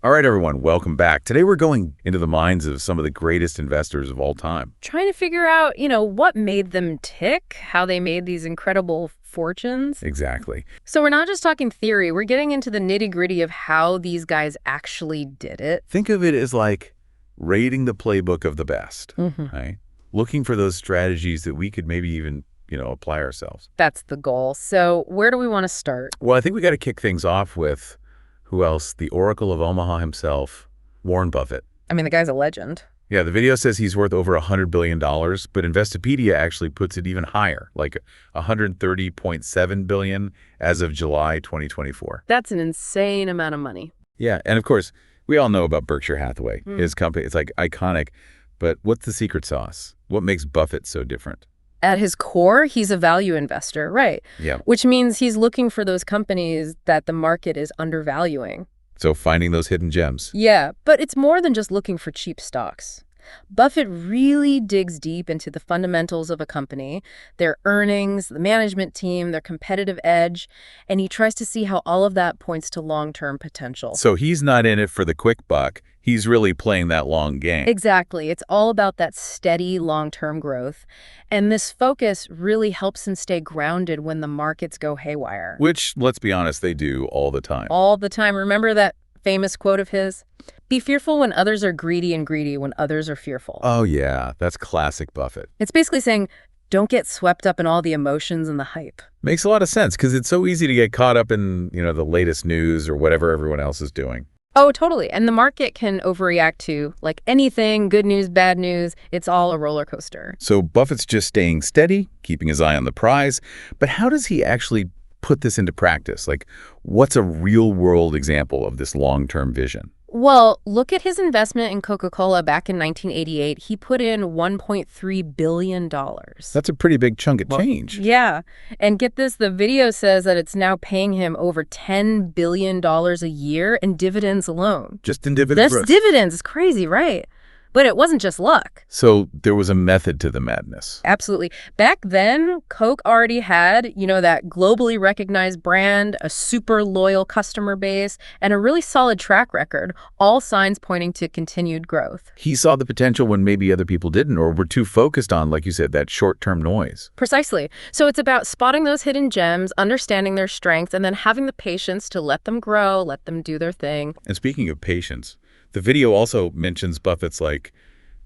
All right, everyone, welcome back. Today we're going into the minds of some of the greatest investors of all time. Trying to figure out, what made them tick, how they made these incredible fortunes. Exactly. So we're not just talking theory, we're getting into the nitty-gritty of how these guys actually did it. Think of it as like rating the playbook of the best, right? Looking for those strategies that we could maybe even, apply ourselves. That's the goal. So where do we want to start? Well, I think we got to kick things off with, who else? The Oracle of Omaha himself, Warren Buffett. I mean, the guy's a legend. Yeah, the video says he's worth over $100 billion, but Investopedia actually puts it even higher, like $130.7 billion as of July 2024. That's an insane amount of money. Yeah, and of course, we all know about Berkshire Hathaway, his company. It's like iconic, but what's the secret sauce? What makes Buffett so different? At his core, he's a value investor, right? Yeah. Which means he's looking for those companies that the market is undervaluing. So finding those hidden gems. Yeah, but it's more than just looking for cheap stocks. Buffett really digs deep into the fundamentals of a company, their earnings, the management team, their competitive edge, and he tries to see how all of that points to long-term potential. So he's not in it for the quick buck. He's really playing that long game. Exactly. It's all about that steady long-term growth. And this focus really helps him stay grounded when the markets go haywire. Which, let's be honest, they do all the time. All the time. Remember that famous quote of his? Be fearful when others are greedy and greedy when others are fearful. Oh, yeah. That's classic Buffett. It's basically saying, don't get swept up in all the emotions and the hype. Makes a lot of sense because it's so easy to get caught up in, the latest news or whatever everyone else is doing. Oh, totally. And the market can overreact to, like anything, good news, bad news. It's all a roller coaster. So Buffett's just staying steady, keeping his eye on the prize. But how does he actually put this into practice? Like, what's a real-world example of this long-term vision? Well, look at his investment in Coca-Cola back in 1988. He put in $1.3 billion. That's a pretty big chunk of change. Yeah. And get this, the video says that it's now paying him over $10 billion a year in dividends alone. Just in dividends? That's dividends. It's crazy, right? But it wasn't just luck. So there was a method to the madness. Absolutely. Back then, Coke already had, that globally recognized brand, a super loyal customer base, and a really solid track record, all signs pointing to continued growth. He saw the potential when maybe other people didn't or were too focused on, like you said, that short-term noise. Precisely. So it's about spotting those hidden gems, understanding their strengths, and then having the patience to let them grow, let them do their thing. And speaking of patience, the video also mentions Buffett's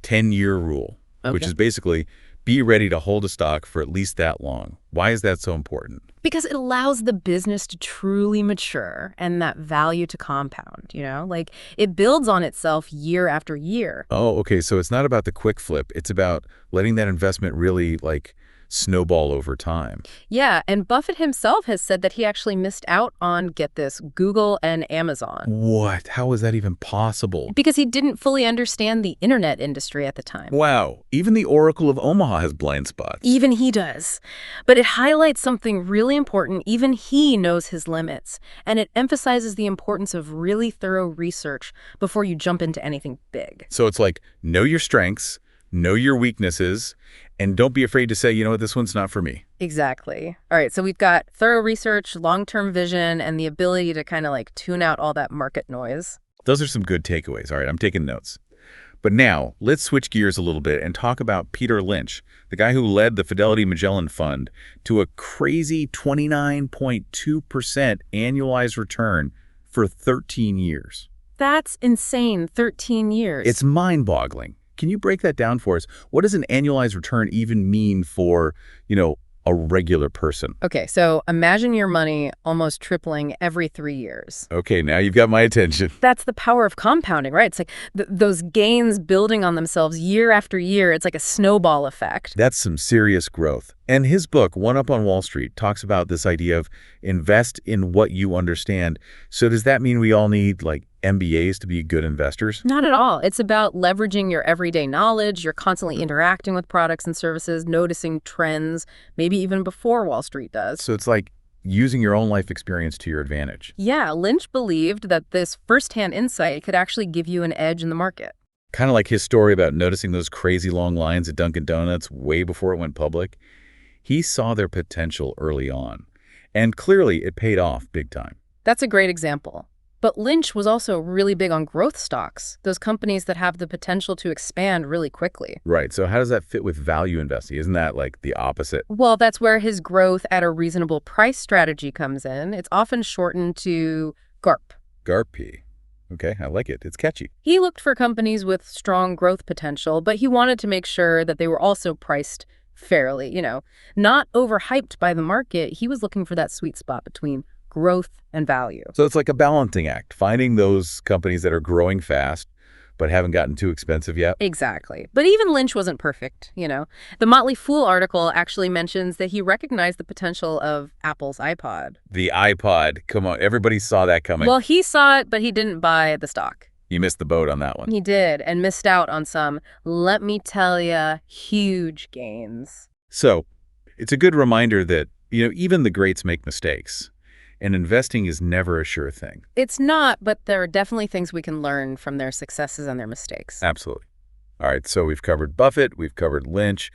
10-year rule, which is basically be ready to hold a stock for at least that long. Why is that so important? Because it allows the business to truly mature and that value to compound, it builds on itself year after year. Oh, okay. So it's not about the quick flip. It's about letting that investment really snowball over time. Yeah, and Buffett himself has said that he actually missed out on, get this, Google and Amazon. What? How is that even possible? Because he didn't fully understand the internet industry at the time. Wow. Even the Oracle of Omaha has blind spots. Even he does. But it highlights something really important. Even he knows his limits. And it emphasizes the importance of really thorough research before you jump into anything big. So it's know your strengths, know your weaknesses, and don't be afraid to say, this one's not for me. Exactly. All right, so we've got thorough research, long-term vision, and the ability to kind of tune out all that market noise. Those are some good takeaways. All right, I'm taking notes. But now, let's switch gears a little bit and talk about Peter Lynch, the guy who led the Fidelity Magellan Fund to a crazy 29.2% annualized return for 13 years. That's insane, 13 years. It's mind-boggling. Can you break that down for us? What does an annualized return even mean for, a regular person? Okay, so imagine your money almost tripling every 3 years. Okay, now you've got my attention. That's the power of compounding, right? It's like those gains building on themselves year after year. It's like a snowball effect. That's some serious growth. And his book, One Up on Wall Street, talks about this idea of invest in what you understand. So does that mean we all need MBAs to be good investors? Not at all. It's about leveraging your everyday knowledge. You're constantly interacting with products and services, noticing trends, maybe even before Wall Street does. So it's using your own life experience to your advantage. Yeah, Lynch believed that this firsthand insight could actually give you an edge in the market. Kind of like his story about noticing those crazy long lines at Dunkin' Donuts way before it went public. He saw their potential early on, and clearly it paid off big time. That's a great example. But Lynch was also really big on growth stocks, those companies that have the potential to expand really quickly. Right. So how does that fit with value investing? Isn't that like the opposite? Well, that's where his growth at a reasonable price strategy comes in. It's often shortened to GARP. GARP. Okay, I like it. It's catchy. He looked for companies with strong growth potential, but he wanted to make sure that they were also priced fairly, not overhyped by the market. He was looking for that sweet spot between growth and value. So it's like a balancing act, finding those companies that are growing fast but haven't gotten too expensive yet. Exactly. But even Lynch wasn't perfect. The Motley Fool article actually mentions that he recognized the potential of Apple's iPod. The iPod, come on, everybody saw that coming. Well, he saw it, but he didn't buy the stock. You missed the boat on that one. He did, and missed out on some, let me tell you, huge gains. So it's a good reminder that, even the greats make mistakes. And investing is never a sure thing. It's not, but there are definitely things we can learn from their successes and their mistakes. Absolutely. All right, so we've covered Buffett, we've covered Lynch.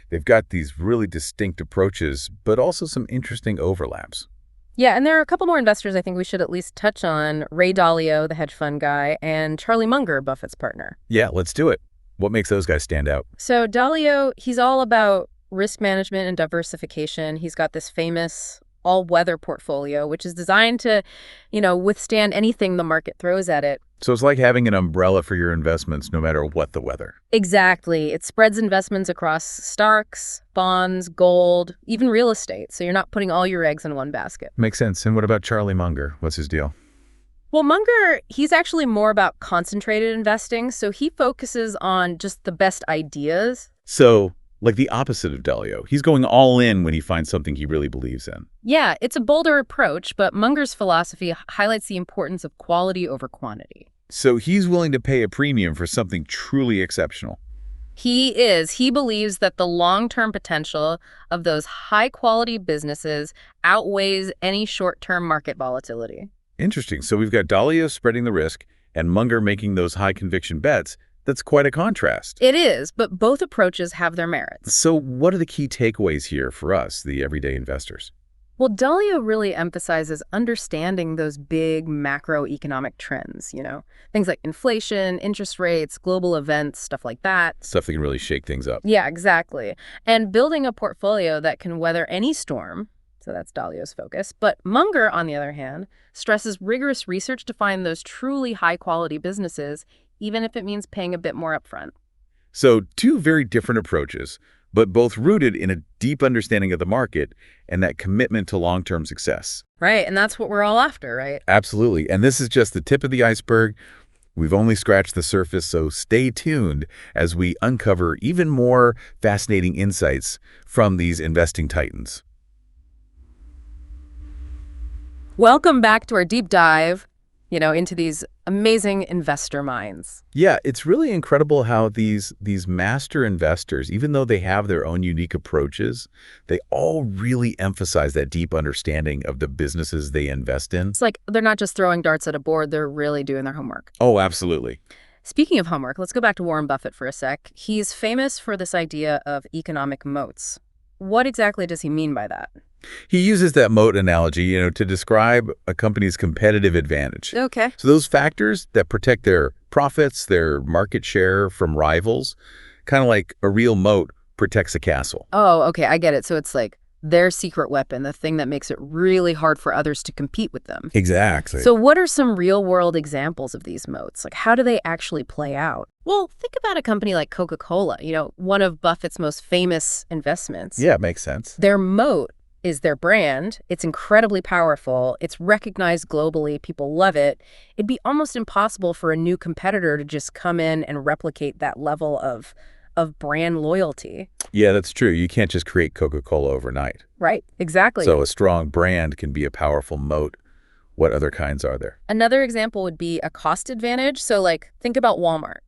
They've got these really distinct approaches, but also some interesting overlaps. Yeah, and there are a couple more investors I think we should at least touch on. Ray Dalio, the hedge fund guy, and Charlie Munger, Buffett's partner. Yeah, let's do it. What makes those guys stand out? So Dalio, he's all about risk management and diversification. He's got this famous all-weather portfolio, which is designed to, withstand anything the market throws at it. So it's like having an umbrella for your investments no matter what the weather. Exactly. It spreads investments across stocks, bonds, gold, even real estate. So you're not putting all your eggs in one basket. Makes sense. And what about Charlie Munger? What's his deal? Well, Munger, he's actually more about concentrated investing. So he focuses on just the best ideas. So like the opposite of Dalio. He's going all in when he finds something he really believes in. Yeah, it's a bolder approach, but Munger's philosophy highlights the importance of quality over quantity. So he's willing to pay a premium for something truly exceptional. He is. He believes that the long-term potential of those high-quality businesses outweighs any short-term market volatility. Interesting. So we've got Dalio spreading the risk and Munger making those high-conviction bets. That's quite a contrast. It is, but both approaches have their merits. So what are the key takeaways here for us, the everyday investors? Well, Dalio really emphasizes understanding those big macroeconomic trends, things like inflation, interest rates, global events, stuff like that. Stuff that can really shake things up. Yeah, exactly. And building a portfolio that can weather any storm. So that's Dalio's focus. But Munger, on the other hand, stresses rigorous research to find those truly high-quality businesses, even if it means paying a bit more upfront. So two very different approaches, but both rooted in a deep understanding of the market and that commitment to long-term success. Right, and that's what we're all after, right? Absolutely. And this is just the tip of the iceberg. We've only scratched the surface, so stay tuned as we uncover even more fascinating insights from these investing titans. Welcome back to our deep dive, into these amazing investor minds. Yeah, it's really incredible how these master investors, even though they have their own unique approaches, they all really emphasize that deep understanding of the businesses they invest in. It's like they're not just throwing darts at a board, they're really doing their homework. Oh, absolutely. Speaking of homework, let's go back to Warren Buffett for a sec. He's famous for this idea of economic moats. What exactly does he mean by that? He uses that moat analogy, to describe a company's competitive advantage. Okay. So those factors that protect their profits, their market share from rivals, kind of like a real moat protects a castle. Oh, okay, I get it. So it's like their secret weapon, the thing that makes it really hard for others to compete with them. Exactly. So what are some real-world examples of these moats? Like, how do they actually play out? Well, think about a company like Coca-Cola, one of Buffett's most famous investments. Yeah, it makes sense. Their moat is their brand. It's incredibly powerful. It's recognized globally. People love it. It'd be almost impossible for a new competitor to just come in and replicate that level of brand loyalty. Yeah, that's true. You can't just create Coca-Cola overnight. Right, exactly. So a strong brand can be a powerful moat. What other kinds are there? Another example would be a cost advantage. So think about Walmart.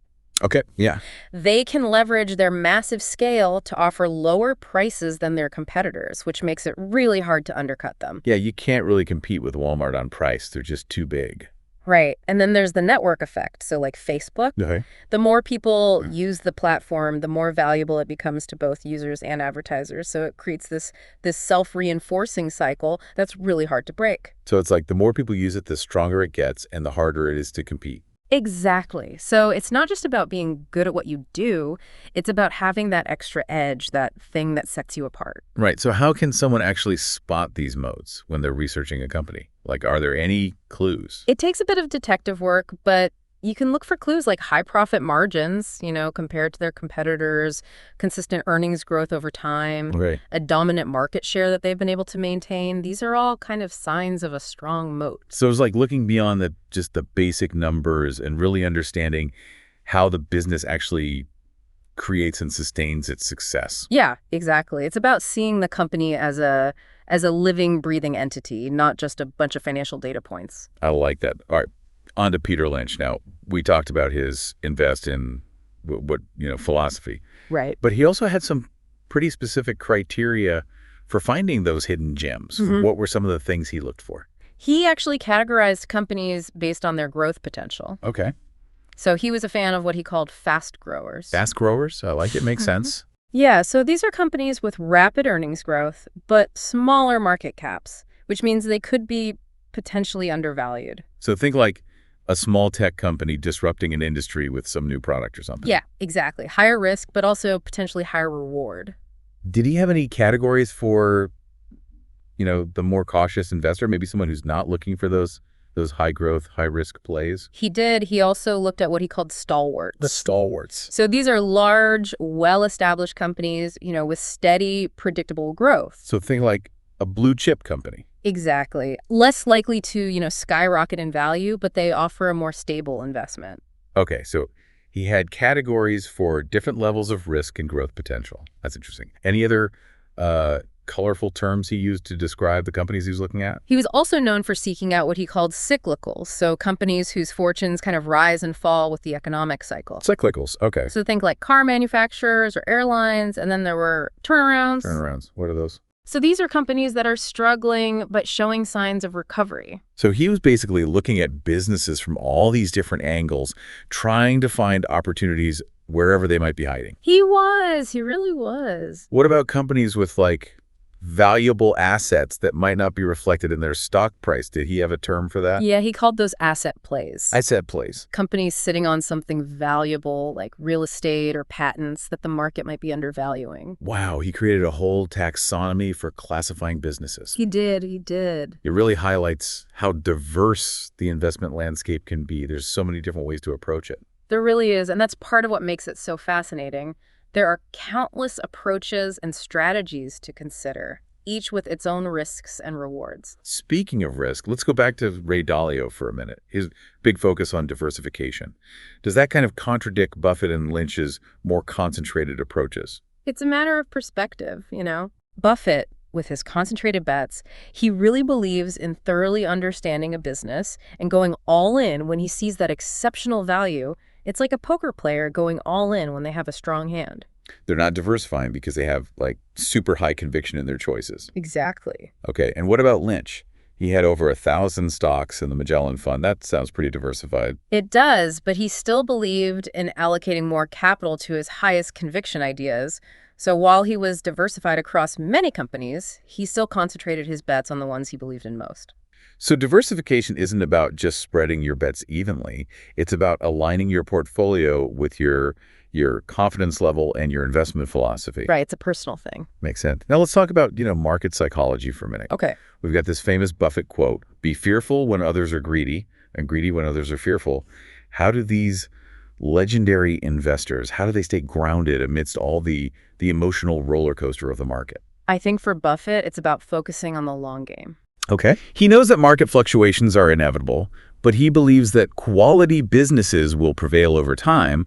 Okay, yeah. They can leverage their massive scale to offer lower prices than their competitors, which makes it really hard to undercut them. Yeah, you can't really compete with Walmart on price. They're just too big. Right. And then there's the network effect. So like Facebook, Okay. the more people use the platform, the more valuable it becomes to both users and advertisers. So it creates this self-reinforcing cycle that's really hard to break. So it's like the more people use it, the stronger it gets and the harder it is to compete. Exactly. So it's not just about being good at what you do, it's about having that extra edge, that thing that sets you apart. Right. So how can someone actually spot these modes when they're researching a company? Like, are there any clues? It takes a bit of detective work, but you can look for clues like high profit margins, compared to their competitors, consistent earnings growth over time, Right. a dominant market share that they've been able to maintain. These are all kind of signs of a strong moat. So it's like looking beyond just the basic numbers and really understanding how the business actually creates and sustains its success. Yeah, exactly. It's about seeing the company as a living, breathing entity, not just a bunch of financial data points. I like that. All right. On to Peter Lynch. Now, we talked about his invest in philosophy. Right. But he also had some pretty specific criteria for finding those hidden gems. What were some of the things he looked for? He actually categorized companies based on their growth potential. Okay. So he was a fan of what he called fast growers. Fast growers. I like it. Makes sense. Yeah, so these are companies with rapid earnings growth, but smaller market caps, which means they could be potentially undervalued. So think like a small tech company disrupting an industry with some new product or something. Yeah, exactly. Higher risk, but also potentially higher reward. Did he have any categories for, the more cautious investor? Maybe someone who's not looking for those high growth, high risk plays? He did. He also looked at what he called stalwarts. The stalwarts. So these are large, well-established companies, with steady, predictable growth. So think like a blue chip company. Exactly. Less likely to, skyrocket in value, but they offer a more stable investment. Okay, so he had categories for different levels of risk and growth potential. That's interesting. Any other colorful terms he used to describe the companies he was looking at? He was also known for seeking out what he called cyclicals, so companies whose fortunes kind of rise and fall with the economic cycle. Cyclicals, okay. So think like car manufacturers or airlines, and then there were turnarounds. Turnarounds, what are those? So these are companies that are struggling but showing signs of recovery. So he was basically looking at businesses from all these different angles, trying to find opportunities wherever they might be hiding. He really was. What about companies with like valuable assets that might not be reflected in their stock price? Did he have a term for that? Yeah, he called those asset plays. Asset plays. Companies sitting on something valuable like real estate or patents that the market might be undervaluing. Wow, he created a whole taxonomy for classifying businesses. He did. It really highlights how diverse the investment landscape can be. There's so many different ways to approach it. There really is, and that's part of what makes it so fascinating. There are countless approaches and strategies to consider, each with its own risks and rewards. Speaking of risk, let's go back to Ray Dalio for a minute. His big focus on diversification. Does that kind of contradict Buffett and Lynch's more concentrated approaches? It's a matter of perspective, Buffett, with his concentrated bets, he really believes in thoroughly understanding a business and going all in when he sees that exceptional value. It's like a poker player going all in when they have a strong hand. They're not diversifying because they have like super high conviction in their choices. Exactly. Okay, and what about Lynch? He had over 1,000 stocks in the Magellan Fund. That sounds pretty diversified. It does, but he still believed in allocating more capital to his highest conviction ideas. So while he was diversified across many companies, he still concentrated his bets on the ones he believed in most. So diversification isn't about just spreading your bets evenly. It's about aligning your portfolio with your confidence level and your investment philosophy. Right, it's a personal thing. Makes sense. Now let's talk about, market psychology for a minute. Okay. We've got this famous Buffett quote, "Be fearful when others are greedy and greedy when others are fearful." How do these legendary investors, how do they stay grounded amidst all the emotional roller coaster of the market? I think for Buffett, it's about focusing on the long game. Okay. He knows that market fluctuations are inevitable, but he believes that quality businesses will prevail over time.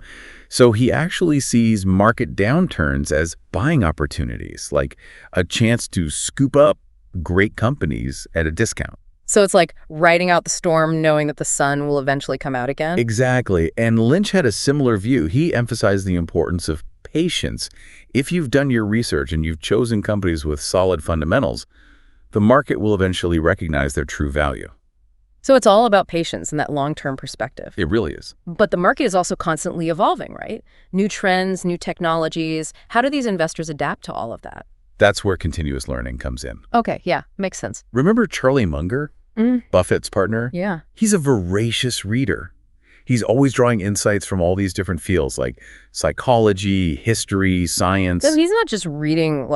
So he actually sees market downturns as buying opportunities, like a chance to scoop up great companies at a discount. So it's like riding out the storm, knowing that the sun will eventually come out again? Exactly. And Lynch had a similar view. He emphasized the importance of patience. If you've done your research and you've chosen companies with solid fundamentals, the market will eventually recognize their true value. So it's all about patience and that long-term perspective. It really is. But the market is also constantly evolving, right? New trends, new technologies. How do these investors adapt to all of that? That's where continuous learning comes in. Okay, yeah, makes sense. Remember Charlie Munger, Buffett's partner? Yeah. He's a voracious reader. He's always drawing insights from all these different fields like psychology, history, science. So he's not just reading,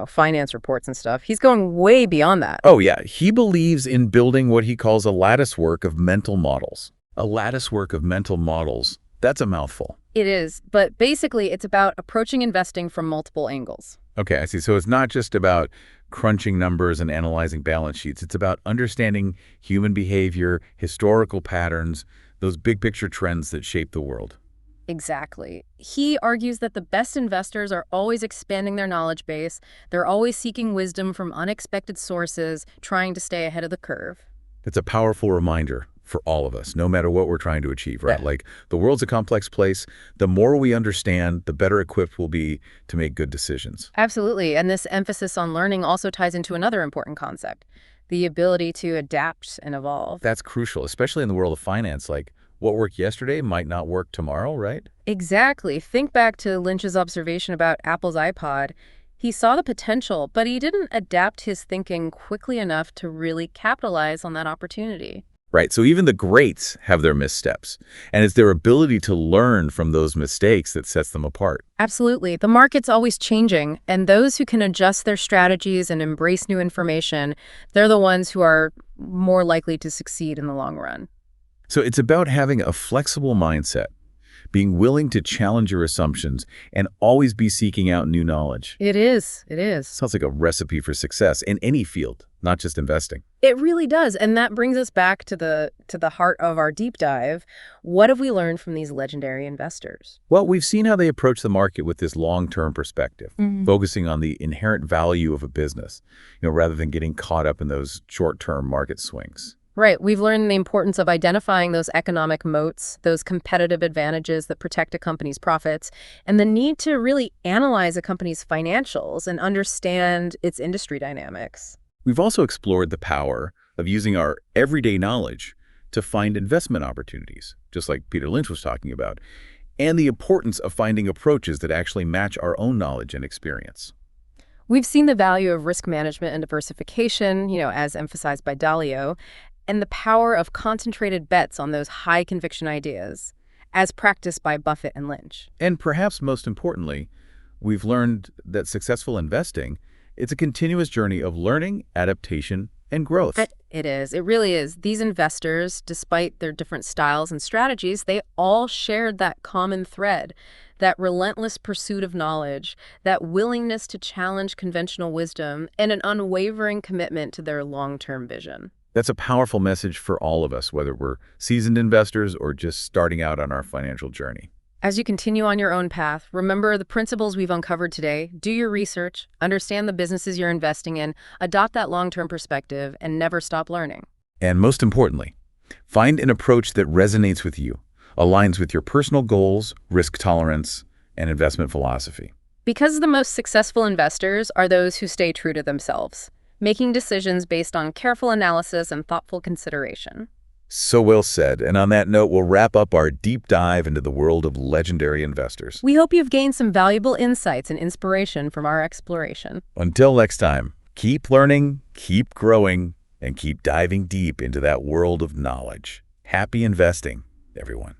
finance reports and stuff. He's going way beyond that. Oh, yeah. He believes in building what he calls a lattice work of mental models. A lattice work of mental models. That's a mouthful. It is, but basically it's about approaching investing from multiple angles. Okay, I see. So it's not just about crunching numbers and analyzing balance sheets. It's about understanding human behavior, historical patterns, those big picture trends that shape the world. Exactly. He argues that the best investors are always expanding their knowledge base. They're always seeking wisdom from unexpected sources, trying to stay ahead of the curve. It's a powerful reminder for all of us, no matter what we're trying to achieve, right? Yeah. Like, the world's a complex place. The more we understand, the better equipped we'll be to make good decisions. Absolutely. And this emphasis on learning also ties into another important concept, the ability to adapt and evolve. That's crucial, especially in the world of finance. Like, what worked yesterday might not work tomorrow, right? Exactly. Think back to Lynch's observation about Apple's iPod. He saw the potential, but he didn't adapt his thinking quickly enough to really capitalize on that opportunity. Right. So even the greats have their missteps, and it's their ability to learn from those mistakes that sets them apart. Absolutely. The market's always changing, and those who can adjust their strategies and embrace new information, they're the ones who are more likely to succeed in the long run. So it's about having a flexible mindset, being willing to challenge your assumptions, and always be seeking out new knowledge. It is. It is. Sounds like a recipe for success in any field, not just investing. It really does. And that brings us back to the heart of our deep dive. What have we learned from these legendary investors? Well, we've seen how they approach the market with this long-term perspective, focusing on the inherent value of a business, rather than getting caught up in those short-term market swings. Right. We've learned the importance of identifying those economic moats, those competitive advantages that protect a company's profits, and the need to really analyze a company's financials and understand its industry dynamics. We've also explored the power of using our everyday knowledge to find investment opportunities, just like Peter Lynch was talking about, and the importance of finding approaches that actually match our own knowledge and experience. We've seen the value of risk management and diversification, as emphasized by Dalio, and the power of concentrated bets on those high conviction ideas, as practiced by Buffett and Lynch. And perhaps most importantly, we've learned that successful investing, it's a continuous journey of learning, adaptation, and growth. It is. It really is. These investors, despite their different styles and strategies, they all shared that common thread, that relentless pursuit of knowledge, that willingness to challenge conventional wisdom, and an unwavering commitment to their long-term vision. That's a powerful message for all of us, whether we're seasoned investors or just starting out on our financial journey. As you continue on your own path, remember the principles we've uncovered today. Do your research, understand the businesses you're investing in, adopt that long-term perspective, and never stop learning. And most importantly, find an approach that resonates with you, aligns with your personal goals, risk tolerance, and investment philosophy. Because the most successful investors are those who stay true to themselves, making decisions based on careful analysis and thoughtful consideration. So well said. And on that note, we'll wrap up our deep dive into the world of legendary investors. We hope you've gained some valuable insights and inspiration from our exploration. Until next time, keep learning, keep growing, and keep diving deep into that world of knowledge. Happy investing, everyone.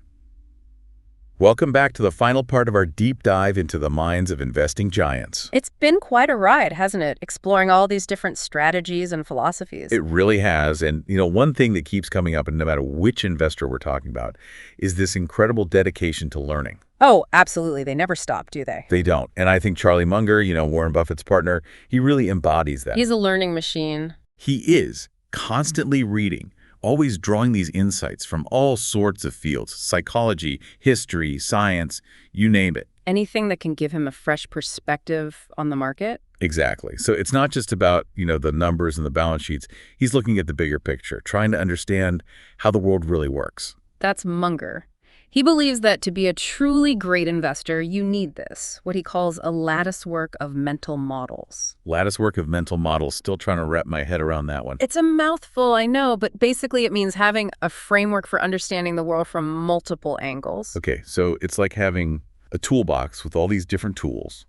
Welcome back to the final part of our deep dive into the minds of investing giants. It's been quite a ride, hasn't it? Exploring all these different strategies and philosophies. It really has. And, one thing that keeps coming up, and no matter which investor we're talking about, is this incredible dedication to learning. Oh, absolutely. They never stop, do they? They don't. And I think Charlie Munger, Warren Buffett's partner, he really embodies that. He's a learning machine. He is constantly reading, always drawing these insights from all sorts of fields, psychology, history, science, you name it. Anything that can give him a fresh perspective on the market? Exactly. So it's not just about, the numbers and the balance sheets. He's looking at the bigger picture, trying to understand how the world really works. That's Munger. He believes that to be a truly great investor, you need this, what he calls a lattice work of mental models. Lattice work of mental models, still trying to wrap my head around that one. It's a mouthful, I know, but basically it means having a framework for understanding the world from multiple angles. Okay, so it's like having a toolbox with all these different tools,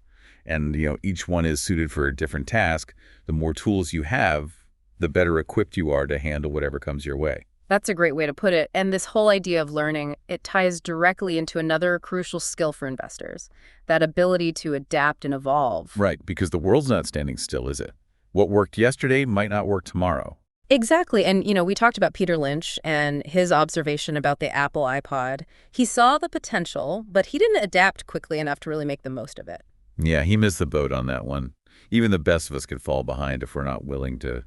and each one is suited for a different task. The more tools you have, the better equipped you are to handle whatever comes your way. That's a great way to put it. And this whole idea of learning, it ties directly into another crucial skill for investors, that ability to adapt and evolve. Right, because the world's not standing still, is it? What worked yesterday might not work tomorrow. Exactly. And, we talked about Peter Lynch and his observation about the Apple iPod. He saw the potential, but he didn't adapt quickly enough to really make the most of it. Yeah, he missed the boat on that one. Even the best of us could fall behind if we're not willing to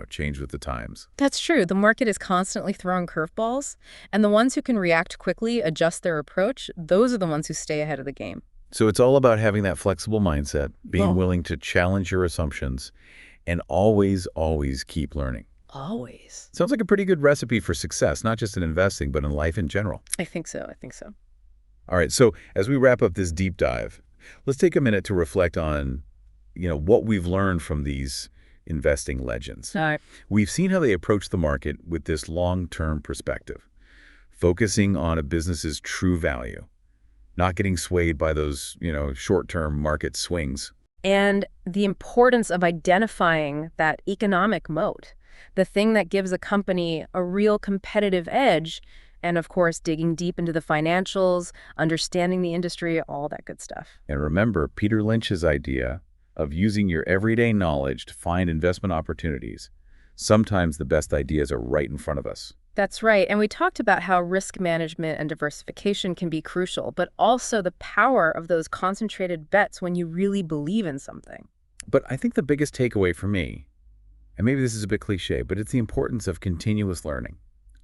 change with the times. That's true. The market is constantly throwing curveballs, and the ones who can react quickly, adjust their approach, those are the ones who stay ahead of the game. So it's all about having that flexible mindset, being willing to challenge your assumptions, and always, always keep learning. Always. Sounds like a pretty good recipe for success, not just in investing, but in life in general. I think so. All right, so as we wrap up this deep dive, let's take a minute to reflect on, what we've learned from these investing legends. All right. We've seen how they approach the market with this long-term perspective, focusing on a business's true value, not getting swayed by those, short-term market swings. And the importance of identifying that economic moat, the thing that gives a company a real competitive edge, and of course, digging deep into the financials, understanding the industry, all that good stuff. And remember Peter Lynch's idea of using your everyday knowledge to find investment opportunities. Sometimes the best ideas are right in front of us. That's right. And we talked about how risk management and diversification can be crucial, but also the power of those concentrated bets when you really believe in something. But I think the biggest takeaway for me, and maybe this is a bit cliche, but it's the importance of continuous learning,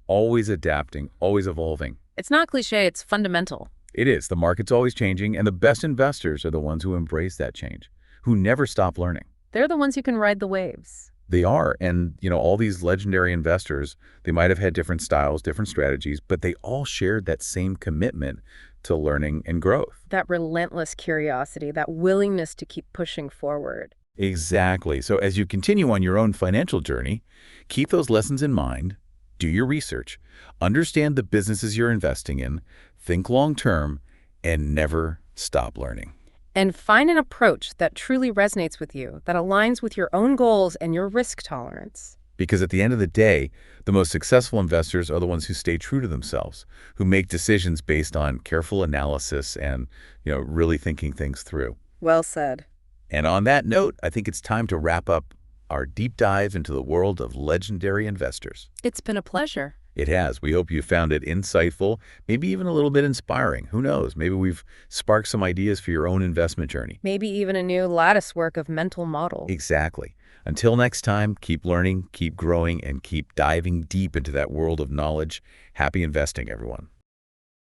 always adapting, always evolving. It's not cliche, it's fundamental. It is. The market's always changing, and the best investors are the ones who embrace that change, who never stop learning. They're the ones who can ride the waves. They are. And, all these legendary investors, they might have had different styles, different strategies, but they all shared that same commitment to learning and growth. That relentless curiosity, that willingness to keep pushing forward. Exactly. So as you continue on your own financial journey, keep those lessons in mind, do your research, understand the businesses you're investing in, think long-term, and never stop learning. And find an approach that truly resonates with you, that aligns with your own goals and your risk tolerance. Because at the end of the day, the most successful investors are the ones who stay true to themselves, who make decisions based on careful analysis and, really thinking things through. Well said. And on that note, I think it's time to wrap up our deep dive into the world of legendary investors. It's been a pleasure. It has. We hope you found it insightful, maybe even a little bit inspiring. Who knows? Maybe we've sparked some ideas for your own investment journey. Maybe even a new lattice work of mental models. Exactly. Until next time, keep learning, keep growing, and keep diving deep into that world of knowledge. Happy investing, everyone.